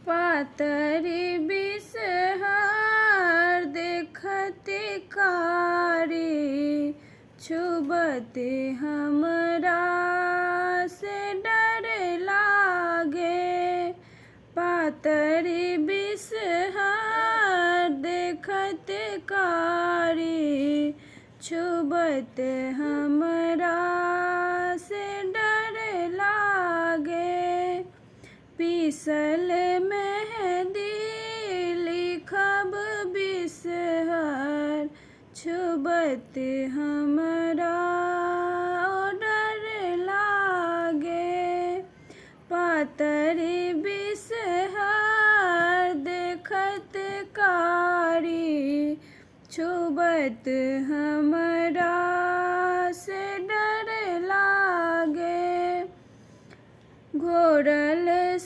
पातरी बिसहर देखते कारी छुबते हमरा से डर लागे। पातरी बिसहर देखते कारी छुबत हमरा से डर लागे। पीसल मेहंदी लिखब बिसहर छुबत हमरा डर लागे। पातरी बिसहर देखत कारी छुबत हमरा से डर लागे। घोरल